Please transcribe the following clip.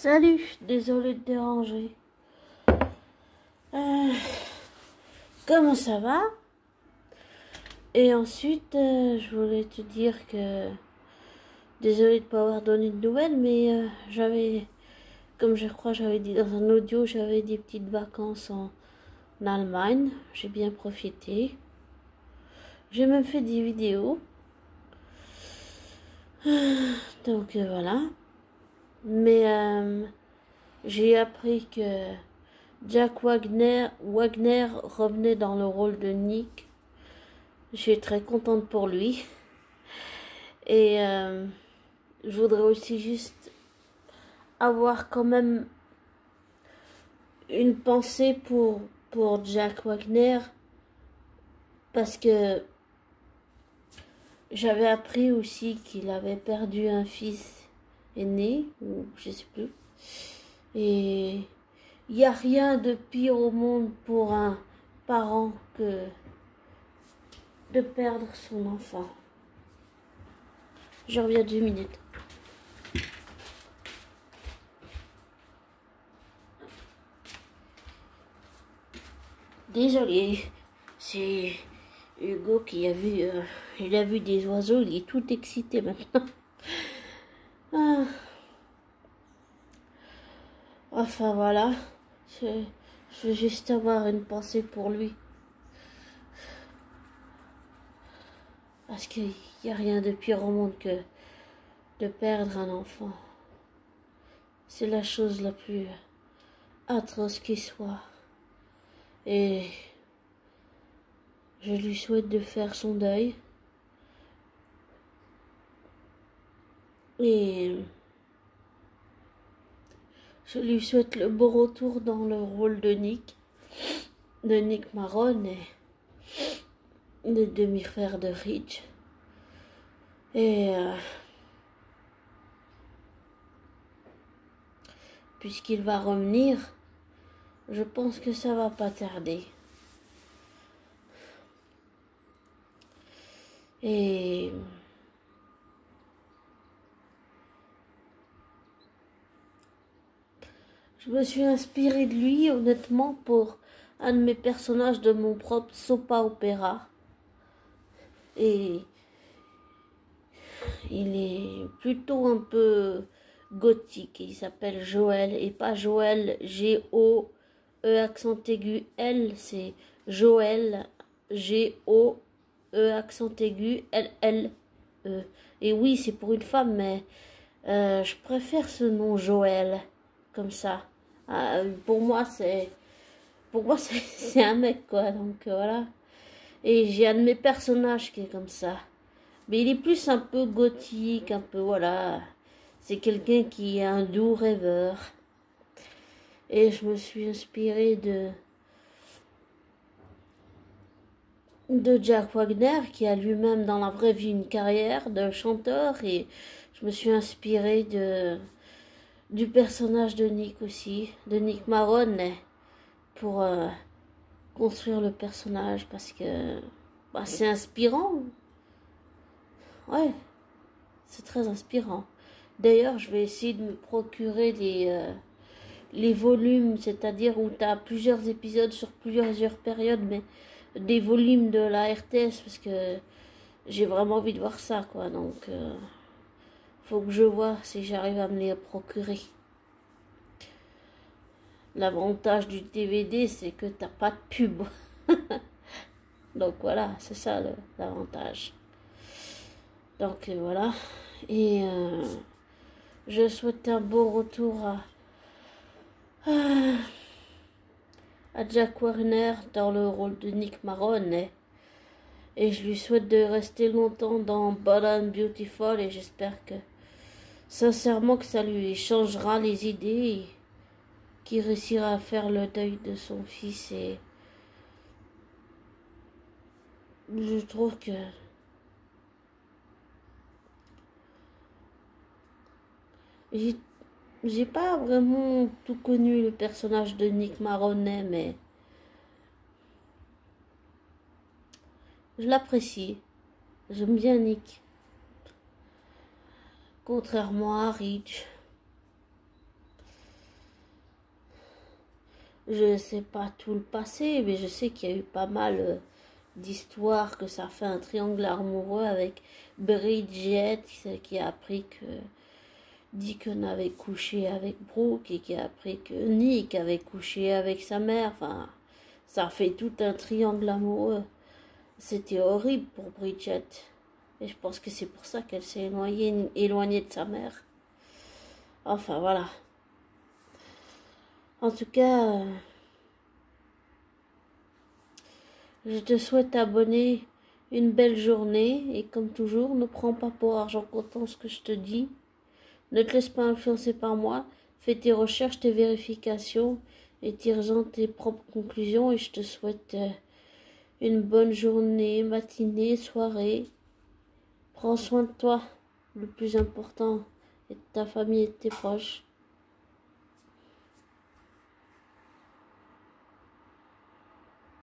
Salut, désolé de déranger. Comment ça va? Et ensuite, je voulais te dire que désolé de ne pas avoir donné de nouvelles, mais comme je crois j'avais dit dans un audio, j'avais des petites vacances en Allemagne. J'ai bien profité. J'ai même fait des vidéos. Donc voilà. Mais j'ai appris que Jack Wagner revenait dans le rôle de Nick. Je suis très contente pour lui. Et je voudrais aussi juste avoir quand même une pensée pour Jack Wagner. Parce que j'avais appris aussi qu'il avait perdu un fils aîné, ou je sais plus. Et il n'y a rien de pire au monde pour un parent que de perdre son enfant. Je reviens 2 minutes. Désolé, c'est Hugo qui a vu, il a vu des oiseaux, il est tout excité maintenant. Ah. Enfin voilà, je veux juste avoir une pensée pour lui. Parce qu'il n'y a rien de pire au monde que de perdre un enfant. C'est la chose la plus atroce qui soit. Et je lui souhaite de faire son deuil. Et je lui souhaite le beau retour dans le rôle de Nick Maron et le demi-frère de Rich. Et puisqu'il va revenir, je pense que ça va pas tarder. Et je me suis inspirée de lui, honnêtement, pour un de mes personnages de mon propre soap opéra. Et il est plutôt un peu gothique. Il s'appelle Joël, et pas Joël, G-O-E accent aigu L, c'est Joël, G-O-E accent aigu L-L-E. Et oui, c'est pour une femme, mais je préfère ce nom Joël, comme ça. Pour moi, c'est c'est un mec, quoi, donc voilà. Et j'ai un de mes personnages qui est comme ça. Mais il est plus un peu gothique, un peu, voilà. C'est quelqu'un qui est un doux rêveur. Et je me suis inspirée de Jack Wagner, qui a lui-même dans la vraie vie une carrière de chanteur. Et je me suis inspirée du personnage de Nick aussi, de Nick Maron, pour construire le personnage, parce que c'est inspirant. Ouais, c'est très inspirant. D'ailleurs, je vais essayer de me procurer les volumes, c'est-à-dire où tu as plusieurs épisodes sur plusieurs périodes, mais des volumes de la RTS, parce que j'ai vraiment envie de voir ça, quoi. Donc, faut que je vois si j'arrive à me les procurer. L'avantage du DVD, c'est que t'as pas de pub. Donc voilà, c'est ça l'avantage. Donc voilà. Et je souhaite un beau retour à Jack Warner dans le rôle de Nick Maron. Et je lui souhaite de rester longtemps dans Bold and Beautiful. Et j'espère que, sincèrement, que ça lui changera les idées. Et qu'il réussira à faire le deuil de son fils. Et je trouve que j'ai pas vraiment tout connu le personnage de Nick Maroney, mais je l'apprécie. J'aime bien Nick. Contrairement à Rich. Je sais pas tout le passé, mais je sais qu'il y a eu pas mal d'histoires que ça fait un triangle amoureux avec Bridget qui a appris que Deacon avait couché avec Brooke et qui a appris que Nick avait couché avec sa mère. Enfin, ça fait tout un triangle amoureux. C'était horrible pour Bridget. Et je pense que c'est pour ça qu'elle s'est éloignée de sa mère. Enfin, voilà. En tout cas, je te souhaite, abonné, une belle journée. Et comme toujours, ne prends pas pour argent comptant ce que je te dis. Ne te laisse pas influencer par moi. Fais tes recherches, tes vérifications et tire-en tes propres conclusions. Et je te souhaite une bonne journée, matinée, soirée. Prends soin de toi. Le plus important est de ta famille et de tes proches.